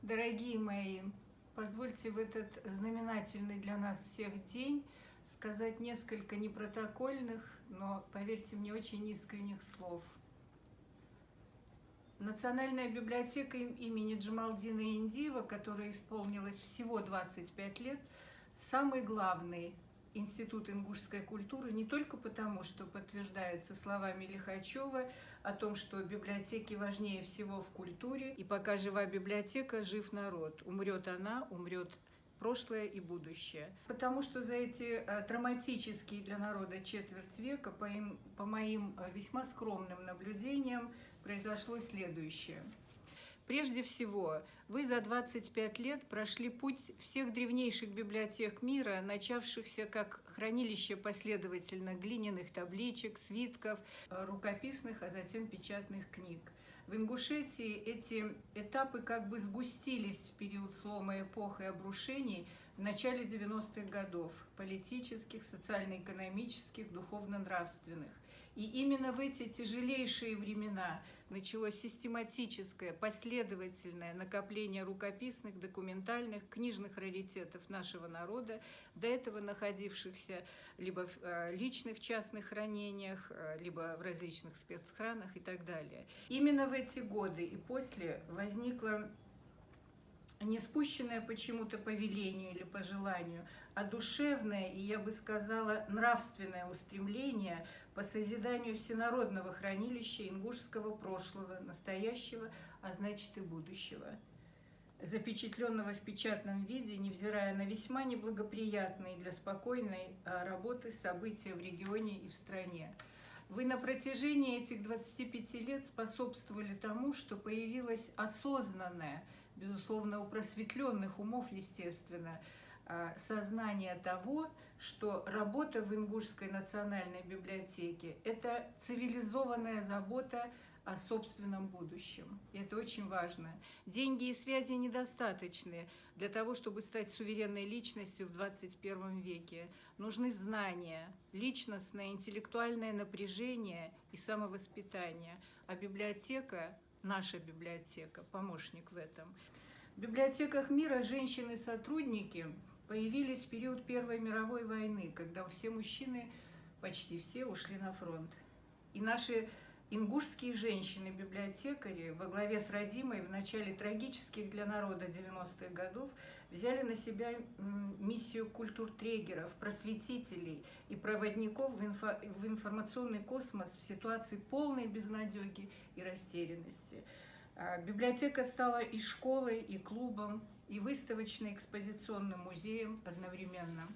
Дорогие мои, позвольте в этот знаменательный для нас всех день сказать несколько непротокольных, но, поверьте мне, очень искренних слов. Национальная библиотека имени Джамалдина Индиева, которой исполнилось всего 25 лет, самый главный институт ингушской культуры не только потому, что подтверждается словами Лихачева о том, что библиотеки важнее всего в культуре, и пока жива библиотека, жив народ. Умрет она, умрет прошлое и будущее. Потому что за эти травматические для народа четверть века, по моим весьма скромным наблюдениям, произошло следующее. Прежде всего, вы за 25 лет прошли путь всех древнейших библиотек мира, начавшихся как хранилище последовательно глиняных табличек, свитков, рукописных, а затем печатных книг. В Ингушетии эти этапы как бы сгустились в период слома эпох и обрушений в начале 90-х годов, политических, социально-экономических, духовно-нравственных. И именно в эти тяжелейшие времена началось систематическое, последовательное накопление рукописных, документальных, книжных раритетов нашего народа, до этого находившихся либо в личных частных хранениях, либо в различных спецхранах и так далее. Именно в эти годы и после возникла не спущенное почему-то по велению или по желанию, а душевное и, я бы сказала, нравственное устремление по созиданию всенародного хранилища ингушского прошлого, настоящего, а значит и будущего, запечатленного в печатном виде, невзирая на весьма неблагоприятные для спокойной работы события в регионе и в стране. Вы на протяжении этих 25 лет способствовали тому, что появилось осознанное, безусловно, у просветленных умов, естественно, сознание того, что работа в Ингушской национальной библиотеке – это цивилизованная забота о собственном будущем. И это очень важно. Деньги и связи недостаточны для того, чтобы стать суверенной личностью в 21 веке. Нужны знания, личностное, интеллектуальное напряжение и самовоспитание. А библиотека, наша библиотека, помощник в этом. В библиотеках мира женщины-сотрудники появились в период Первой мировой войны, когда все мужчины, почти все, ушли на фронт. И наши ингушские женщины-библиотекари во главе с Радимой в начале трагических для народа 90-х годов взяли на себя миссию культуртрегеров, просветителей и проводников в информационный космос в ситуации полной безнадеги и растерянности. Библиотека стала и школой, и клубом, и выставочно-экспозиционным музеем одновременно.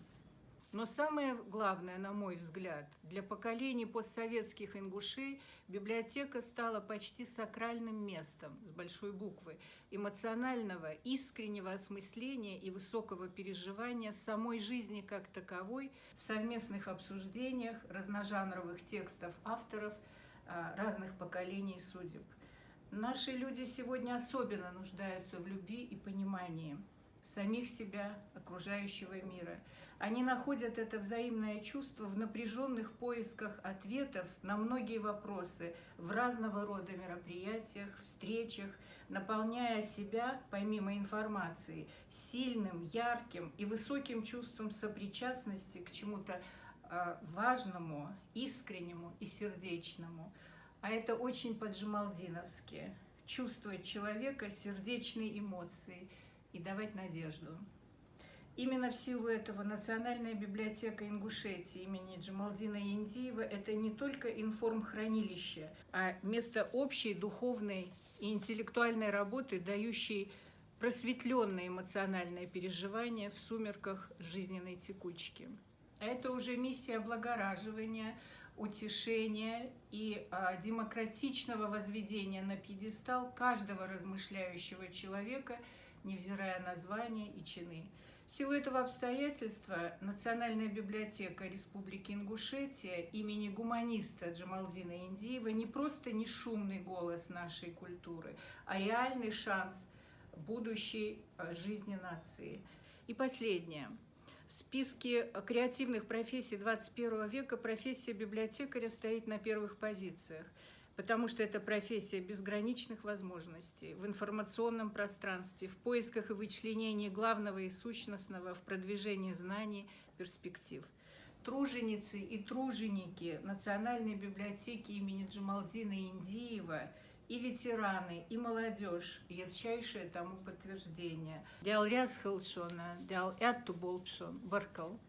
Но самое главное, на мой взгляд, для поколений постсоветских ингушей библиотека стала почти сакральным местом, с большой буквы, эмоционального, искреннего осмысления и высокого переживания самой жизни как таковой в совместных обсуждениях разножанровых текстов авторов разных поколений и судеб. Наши люди сегодня особенно нуждаются в любви и понимании самих себя, окружающего мира. Они находят это взаимное чувство в напряженных поисках ответов на многие вопросы в разного рода мероприятиях, встречах, наполняя себя, помимо информации, сильным, ярким и высоким чувством сопричастности к чему-то важному, искреннему и сердечному. А это очень по-джамалдиновски – чувствовать человека, сердечные эмоции и давать надежду. Именно в силу этого Национальная библиотека Ингушетии имени Джамалдина Индиева – это не только информхранилище, а место общей духовной и интеллектуальной работы, дающей просветленное эмоциональное переживание в сумерках жизненной текучки. А это уже миссия облагораживания, утешения и демократичного возведения на пьедестал каждого размышляющего человека, невзирая на звания и чины. В силу этого обстоятельства Национальная библиотека Республики Ингушетия имени гуманиста Джамалдина Индиева не просто не шумный голос нашей культуры, а реальный шанс будущей жизни нации. И последнее. В списке креативных профессий 21 века профессия библиотекаря стоит на первых позициях, потому что это профессия безграничных возможностей в информационном пространстве, в поисках и вычленении главного и сущностного, в продвижении знаний, перспектив. Труженицы и труженики Национальной библиотеки имени Джамалдина Индиева и ветераны, и молодежь, ярчайшее тому подтверждение. Диал ряз хылшона, диал этту болпшон, баркал.